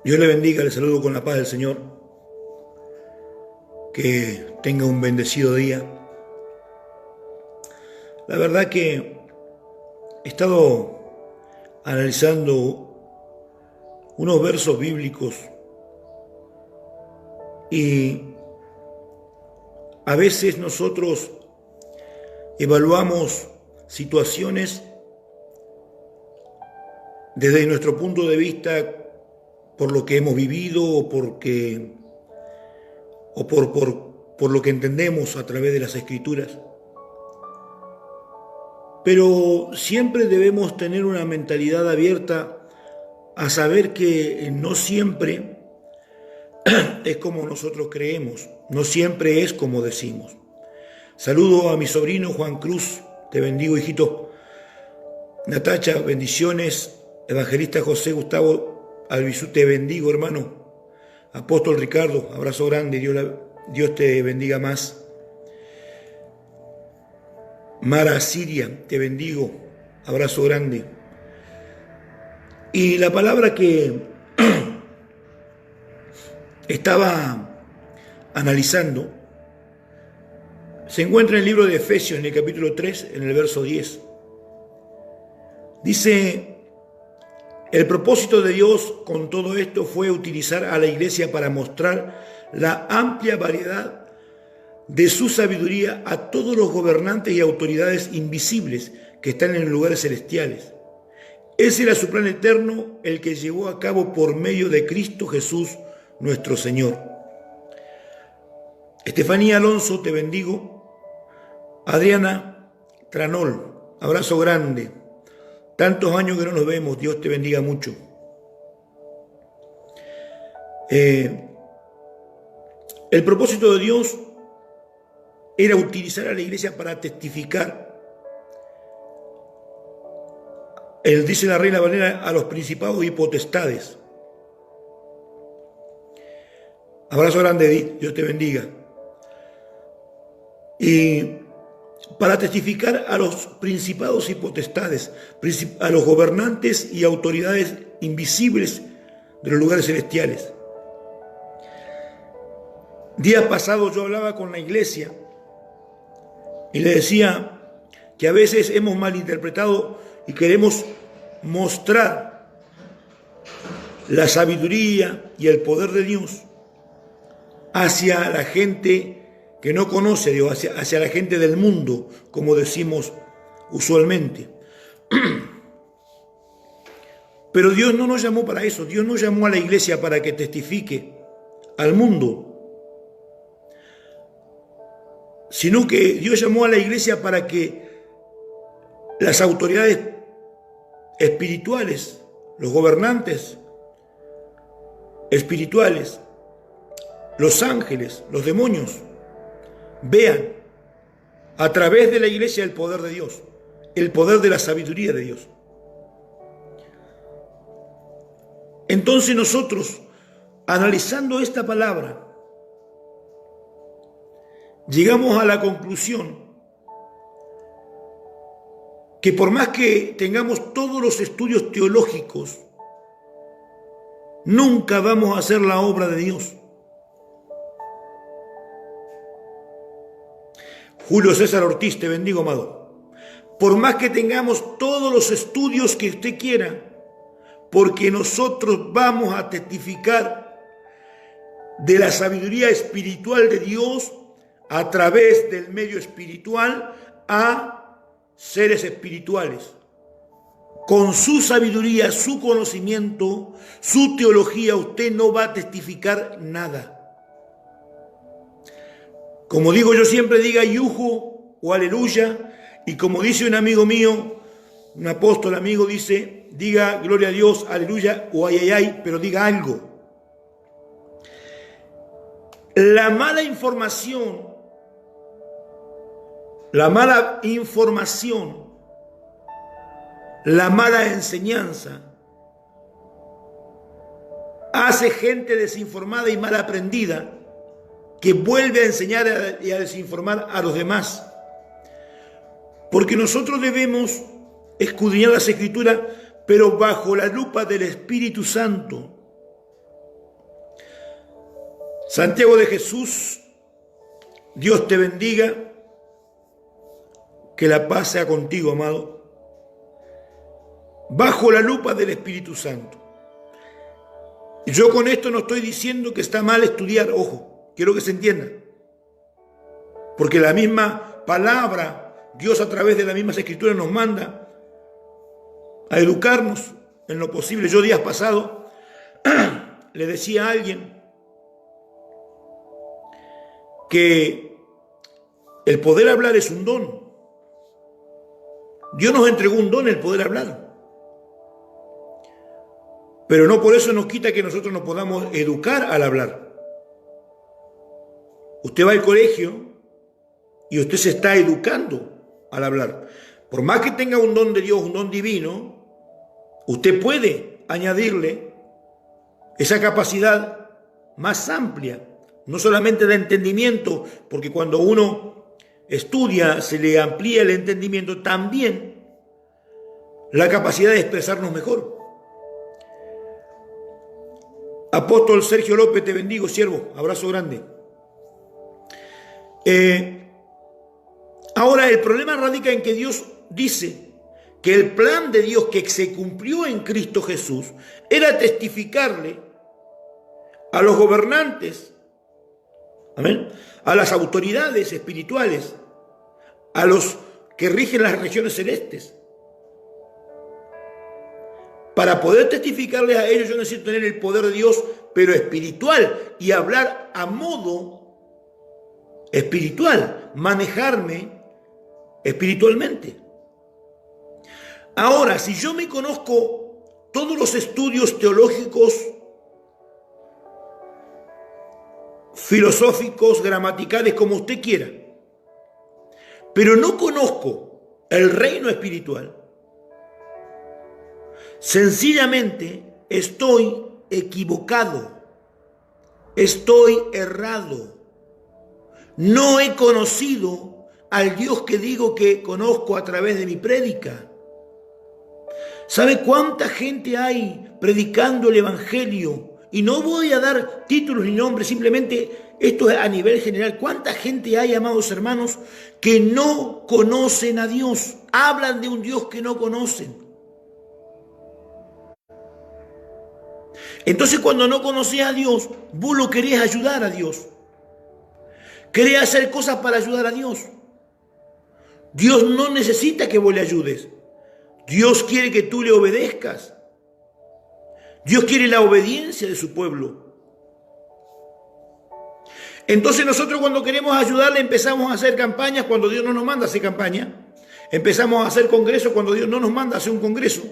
Dios le bendiga, le saludo con la paz del Señor. Que tenga un bendecido día. La verdad que he estado analizando unos versos bíblicos y a veces nosotros evaluamos situaciones desde nuestro punto de vista por lo que hemos vivido o por lo que entendemos a través de las Escrituras. Pero siempre debemos tener una mentalidad abierta a saber que no siempre es como nosotros creemos, no siempre es como decimos. Saludo a mi sobrino Juan Cruz, te bendigo, hijito. Natacha, bendiciones. Evangelista José Gustavo Albizú, te bendigo, hermano. Apóstol Ricardo, abrazo grande, Dios te bendiga más. Mara Siria, te bendigo, abrazo grande. Y la palabra que estaba analizando se encuentra en el libro de Efesios, en el capítulo 3, en el verso 10. Dice: el propósito de Dios con todo esto fue utilizar a la iglesia para mostrar la amplia variedad de su sabiduría a todos los gobernantes y autoridades invisibles que están en los lugares celestiales. Ese era su plan eterno, el que llevó a cabo por medio de Cristo Jesús, nuestro Señor. Estefanía Alonso, te bendigo. Adriana Tranol, abrazo grande. Tantos años que no nos vemos, Dios te bendiga mucho. El propósito de Dios era utilizar a la iglesia para testificar, dice la Reina Valera, a los principados y potestades. Abrazo grande, Edith, Dios te bendiga. Y para testificar a los principados y potestades, a los gobernantes y autoridades invisibles de los lugares celestiales. Días pasados yo hablaba con la iglesia y le decía que a veces hemos malinterpretado y queremos mostrar la sabiduría y el poder de Dios hacia la gente que no conoce a Dios, hacia la gente del mundo, como decimos usualmente. Pero Dios no nos llamó para eso. Dios nos llamó a la iglesia para que testifique al mundo, sino que Dios llamó a la iglesia para que las autoridades espirituales, los gobernantes espirituales, los ángeles, los demonios, vean a través de la iglesia el poder de Dios, el poder de la sabiduría de Dios. Entonces nosotros, analizando esta palabra, llegamos a la conclusión que por más que tengamos todos los estudios teológicos, nunca vamos a hacer la obra de Dios. Julio César Ortiz, te bendigo, amado. Por más que tengamos todos los estudios que usted quiera, porque nosotros vamos a testificar de la sabiduría espiritual de Dios a través del medio espiritual a seres espirituales. Con su sabiduría, su conocimiento, su teología, usted no va a testificar nada. Como digo yo siempre, diga yuju o aleluya, y como dice un amigo mío, un apóstol amigo, dice, diga gloria a Dios, aleluya o ay, ay, ay, pero diga algo. La mala información, la mala enseñanza hace gente desinformada y mal aprendida que vuelve a enseñar y a desinformar a los demás. Porque nosotros debemos escudriñar las Escrituras, pero bajo la lupa del Espíritu Santo. Santiago de Jesús, Dios te bendiga, que la paz sea contigo, amado, bajo la lupa del Espíritu Santo. Yo con esto no estoy diciendo que está mal estudiar, ojo, quiero que se entienda, porque la misma palabra, Dios a través de las mismas escrituras nos manda a educarnos en lo posible. Yo días pasados le decía a alguien que el poder hablar es un don. Dios nos entregó un don, el poder hablar. Pero no por eso nos quita que nosotros nos podamos educar al hablar. Usted va al colegio y usted se está educando al hablar. Por más que tenga un don de Dios, un don divino, usted puede añadirle esa capacidad más amplia, no solamente de entendimiento, porque cuando uno estudia se le amplía el entendimiento, también la capacidad de expresarnos mejor. Apóstol Sergio López, te bendigo, siervo, abrazo grande. Ahora, el problema radica en que Dios dice que el plan de Dios que se cumplió en Cristo Jesús era testificarle a los gobernantes, amén, a las autoridades espirituales, a los que rigen las regiones celestes. Para poder testificarles a ellos yo necesito tener el poder de Dios, pero espiritual, y hablar a modo espiritual, manejarme espiritualmente. Ahora, si yo me conozco todos los estudios teológicos, filosóficos, gramaticales, como usted quiera, pero no conozco el reino espiritual, sencillamente estoy equivocado, estoy errado. No he conocido al Dios que digo que conozco a través de mi prédica. ¿Sabe cuánta gente hay predicando el Evangelio? Y no voy a dar títulos ni nombres, simplemente esto es a nivel general. ¿Cuánta gente hay, amados hermanos, que no conocen a Dios? Hablan de un Dios que no conocen. Entonces, cuando no conocés a Dios, vos lo querés ayudar a Dios. Querés hacer cosas para ayudar a Dios. Dios no necesita que vos le ayudes. Dios quiere que tú le obedezcas. Dios quiere la obediencia de su pueblo. Entonces nosotros cuando queremos ayudarle empezamos a hacer campañas cuando Dios no nos manda a hacer campaña. Empezamos a hacer congresos cuando Dios no nos manda a hacer un congreso.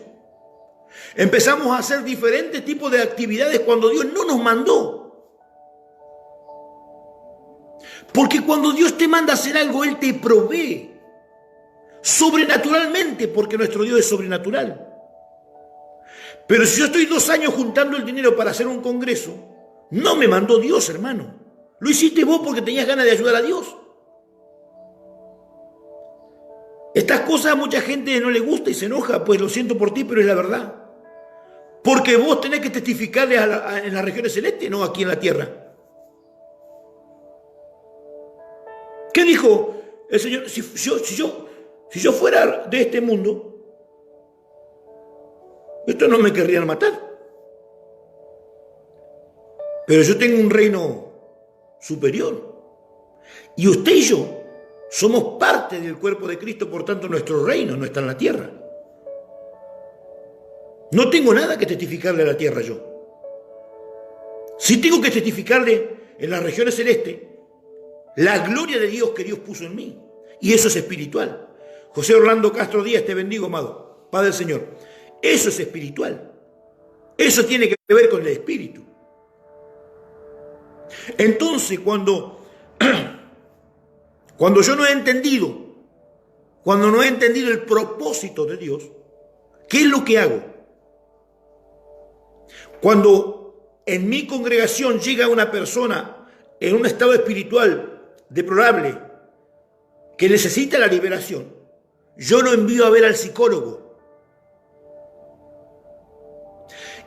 Empezamos a hacer diferentes tipos de actividades cuando Dios no nos mandó. Porque cuando Dios te manda a hacer algo, Él te provee sobrenaturalmente, porque nuestro Dios es sobrenatural. Pero si yo estoy 2 años juntando el dinero para hacer un congreso, no me mandó Dios, hermano. Lo hiciste vos porque tenías ganas de ayudar a Dios. Estas cosas a mucha gente no le gusta y se enoja, pues lo siento por ti, pero es la verdad. Porque vos tenés que testificarle en las regiones celestes, no aquí en la tierra. ¿Qué dijo el Señor? Si yo fuera de este mundo, estos no me querrían matar. Pero yo tengo un reino superior. Y usted y yo somos parte del cuerpo de Cristo, por tanto nuestro reino no está en la tierra. No tengo nada que testificarle a la tierra yo. Sí tengo que testificarle en las regiones celestes la gloria de Dios que Dios puso en mí. Y eso es espiritual. José Orlando Castro Díaz, te bendigo, amado, Padre del Señor. Eso es espiritual. Eso tiene que ver con el espíritu. Entonces, cuando yo no he entendido, cuando no he entendido el propósito de Dios, ¿qué es lo que hago? Cuando en mi congregación llega una persona en un estado espiritual deplorable que necesita la liberación, yo lo envío a ver al psicólogo.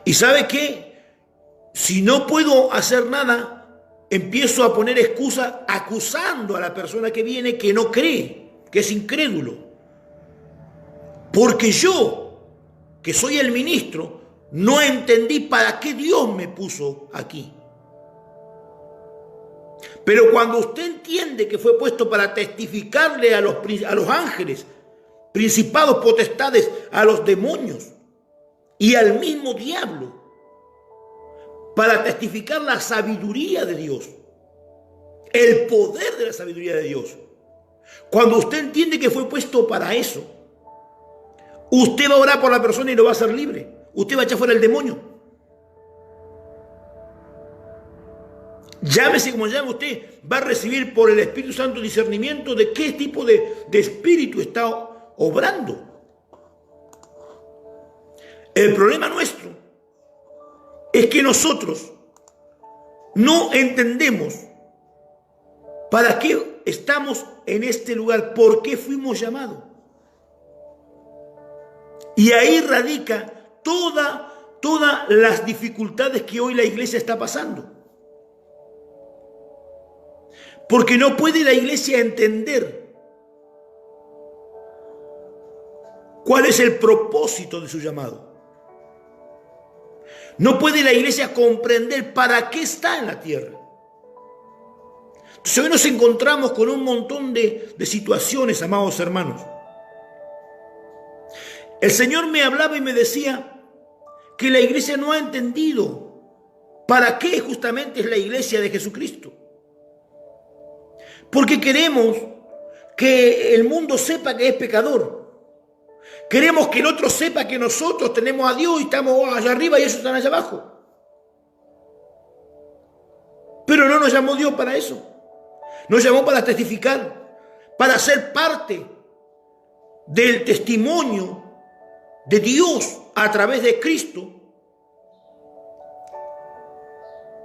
¿Y sabe qué? Si no puedo hacer nada, empiezo a poner excusa acusando a la persona que viene que no cree, que es incrédulo. Porque yo, que soy el ministro, no entendí para qué Dios me puso aquí. Pero cuando usted entiende que fue puesto para testificarle a los ángeles, principados, potestades, a los demonios y al mismo diablo, para testificar la sabiduría de Dios, el poder de la sabiduría de Dios. Cuando usted entiende que fue puesto para eso, usted va a orar por la persona y lo va a hacer libre. Usted va a echar fuera el demonio. Llámese como llame, usted va a recibir por el Espíritu Santo discernimiento de qué tipo de espíritu está obrando. El problema nuestro es que nosotros no entendemos para qué estamos en este lugar, por qué fuimos llamados. Y ahí radica todas las dificultades que hoy la iglesia está pasando. Porque no puede la iglesia entender cuál es el propósito de su llamado. No puede la iglesia comprender para qué está en la tierra. Entonces hoy nos encontramos con un montón de situaciones, amados hermanos. El Señor me hablaba y me decía que la iglesia no ha entendido para qué justamente es la iglesia de Jesucristo. Porque queremos que el mundo sepa que es pecador. Queremos que el otro sepa que nosotros tenemos a Dios y estamos allá arriba y ellos están allá abajo. Pero no nos llamó Dios para eso. Nos llamó para testificar, para ser parte del testimonio de Dios a través de Cristo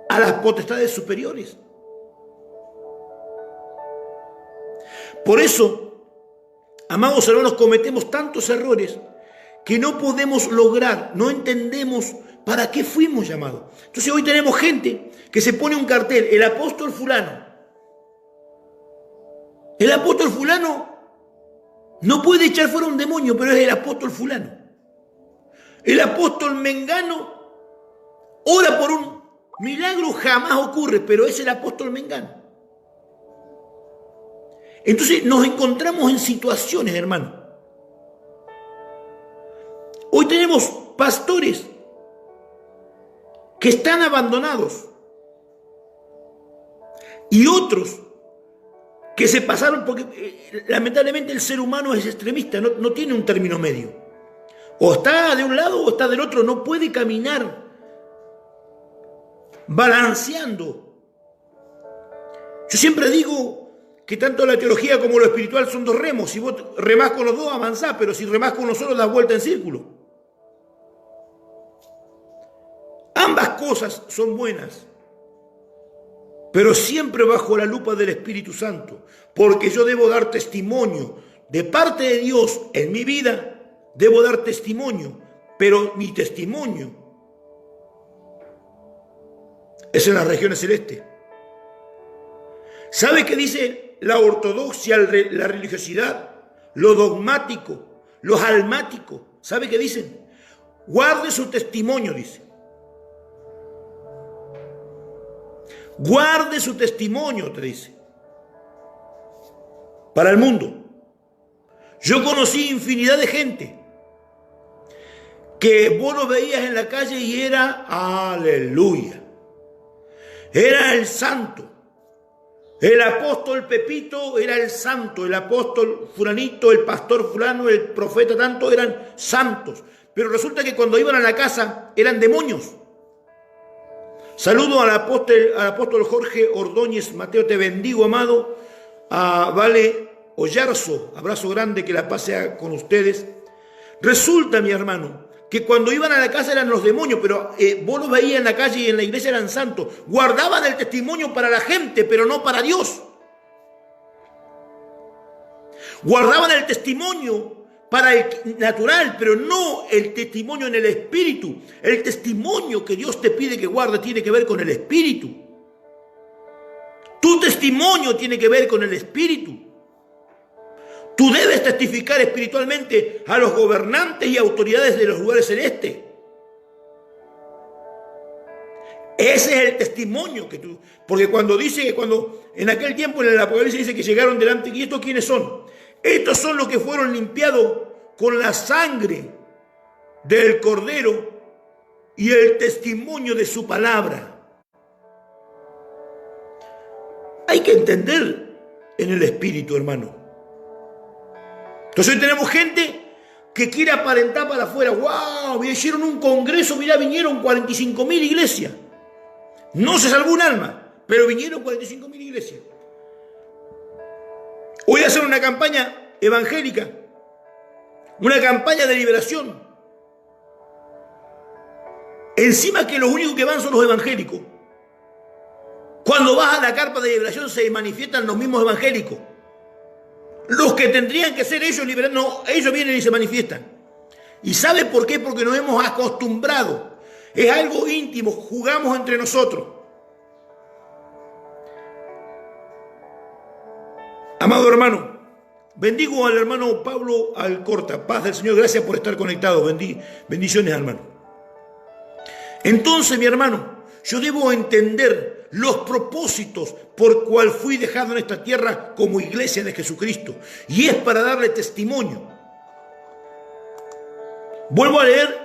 a las potestades superiores. Por eso, amados hermanos, cometemos tantos errores que no podemos lograr, no entendemos para qué fuimos llamados. Entonces hoy tenemos gente que se pone un cartel, el apóstol fulano. El apóstol fulano no puede echar fuera un demonio, pero es el apóstol fulano. El apóstol mengano ora por un milagro, jamás ocurre, pero es el apóstol mengano. Entonces nos encontramos en situaciones, hermano. Hoy tenemos pastores que están abandonados y otros que se pasaron, porque lamentablemente el ser humano es extremista, no tiene un término medio. O está de un lado o está del otro, no puede caminar balanceando. Yo siempre digo que tanto la teología como lo espiritual son dos remos. Si vos remás con los dos, avanzás, pero si remás con uno solo, das vuelta en círculo. Ambas cosas son buenas, pero siempre bajo la lupa del Espíritu Santo, porque yo debo dar testimonio de parte de Dios en mi vida, debo dar testimonio, pero mi testimonio es en las regiones celestes. ¿Sabe qué dice la ortodoxia, la religiosidad, lo dogmático, los almáticos? ¿Sabe qué dicen? Guarde su testimonio, dice. Guarde su testimonio, te dice. Para el mundo. Yo conocí infinidad de gente que vos lo veías en la calle y era aleluya. Era el santo. El apóstol Pepito era el santo, el apóstol fulanito, el pastor fulano, el profeta tanto eran santos. Pero resulta que cuando iban a la casa eran demonios. Saludo al apóstol Jorge Ordóñez Mateo, te bendigo, amado. A Vale Ollarzo, abrazo grande, que la pase con ustedes. Resulta, mi hermano, que cuando iban a la casa eran los demonios, pero vos los veías en la calle y en la iglesia eran santos. Guardaban el testimonio para la gente, pero no para Dios. Guardaban el testimonio para el natural, pero no el testimonio en el espíritu. El testimonio que Dios te pide que guarde tiene que ver con el espíritu. Tu testimonio tiene que ver con el Espíritu. Tú debes testificar espiritualmente a los gobernantes y autoridades de los lugares celestes. Ese es el testimonio que tú... Porque cuando dice que cuando en aquel tiempo en el Apocalipsis dice que llegaron delante, ¿y estos quiénes son? Estos son los que fueron limpiados con la sangre del Cordero y el testimonio de su palabra. Hay que entender en el Espíritu, hermano. Entonces hoy tenemos gente que quiere aparentar para afuera. ¡Wow! Hicieron un congreso, mirá, vinieron 45.000 iglesias. No se salvó un alma, pero vinieron 45.000 iglesias. Voy a hacer una campaña evangélica, una campaña de liberación. Encima que los únicos que van son los evangélicos. Cuando vas a la carpa de liberación se manifiestan los mismos evangélicos. Los que tendrían que ser ellos liberados, no, ellos vienen y se manifiestan. ¿Y sabe por qué? Porque nos hemos acostumbrado. Es algo íntimo, jugamos entre nosotros. Amado hermano, bendigo al hermano Pablo Alcorta. Paz del Señor, gracias por estar conectado. Bendiciones, hermano. Entonces, mi hermano, yo debo entender los propósitos por cual fui dejado en esta tierra como iglesia de Jesucristo. Y es para darle testimonio. Vuelvo a leer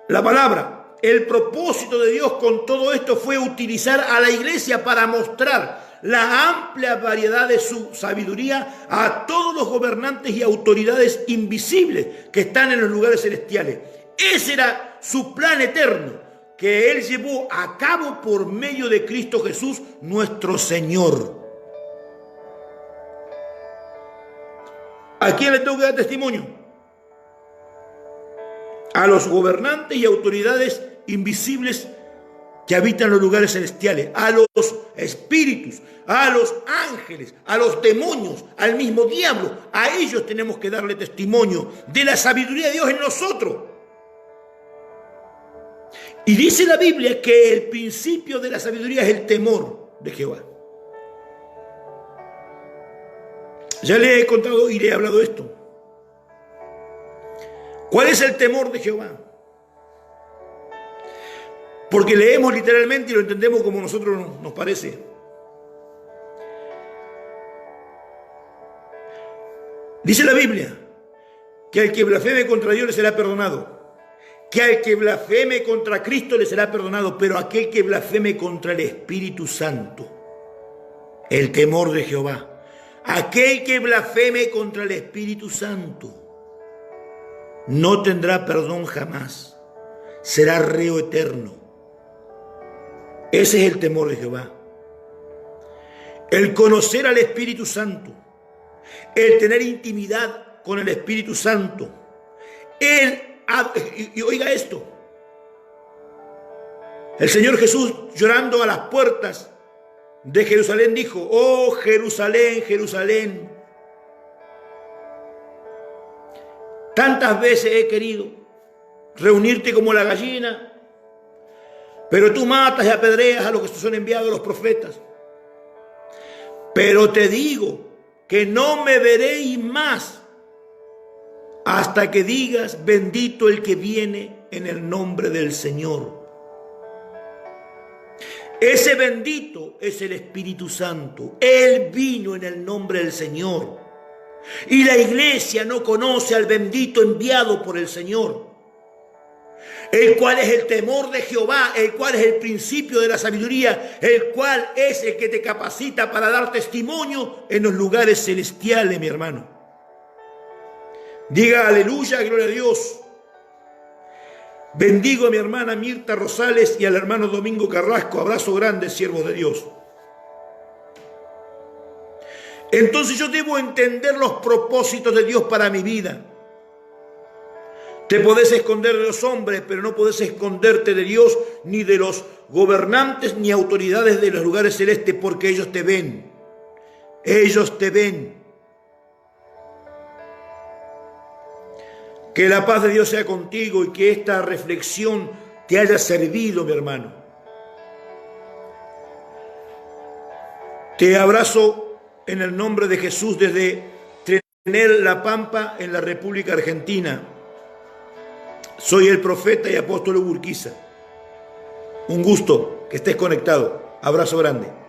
la palabra. El propósito de Dios con todo esto fue utilizar a la iglesia para mostrar la amplia variedad de su sabiduría a todos los gobernantes y autoridades invisibles que están en los lugares celestiales. Ese era su plan eterno, que Él llevó a cabo por medio de Cristo Jesús, nuestro Señor. ¿A quién le tengo que dar testimonio? A los gobernantes y autoridades invisibles que habitan los lugares celestiales, a los espíritus, a los ángeles, a los demonios, al mismo diablo. A ellos tenemos que darle testimonio de la sabiduría de Dios en nosotros. Y dice la Biblia que el principio de la sabiduría es el temor de Jehová. Ya le he contado y le he hablado esto. ¿Cuál es el temor de Jehová? Porque leemos literalmente y lo entendemos como nosotros nos parece. Dice la Biblia que al que blasfeme contra Dios le será perdonado. Que al que blasfeme contra Cristo le será perdonado, pero aquel que blasfeme contra el Espíritu Santo, el temor de Jehová, aquel que blasfeme contra el Espíritu Santo, no tendrá perdón jamás, será reo eterno. Ese es el temor de Jehová. El conocer al Espíritu Santo, el tener intimidad con el Espíritu Santo, y oiga esto, el Señor Jesús llorando a las puertas de Jerusalén dijo: oh Jerusalén, Jerusalén, tantas veces he querido reunirte como la gallina, pero tú matas y apedreas a los que son enviados, los profetas. Pero te digo que no me veréis más hasta que digas: bendito el que viene en el nombre del Señor. Ese bendito es el Espíritu Santo. Él vino en el nombre del Señor. Y la iglesia no conoce al bendito enviado por el Señor, el cual es el temor de Jehová, el cual es el principio de la sabiduría, el cual es el que te capacita para dar testimonio en los lugares celestiales, mi hermano. Diga aleluya, gloria a Dios. Bendigo a mi hermana Mirta Rosales y al hermano Domingo Carrasco. Abrazo grande, siervos de Dios. Entonces yo debo entender los propósitos de Dios para mi vida. Te podés esconder de los hombres, pero no podés esconderte de Dios, ni de los gobernantes, ni autoridades de los lugares celestes, porque ellos te ven. Ellos te ven. Que la paz de Dios sea contigo y que esta reflexión te haya servido, mi hermano. Te abrazo en el nombre de Jesús desde Trenel La Pampa, en la República Argentina. Soy el profeta y apóstol Urquiza. Un gusto que estés conectado. Abrazo grande.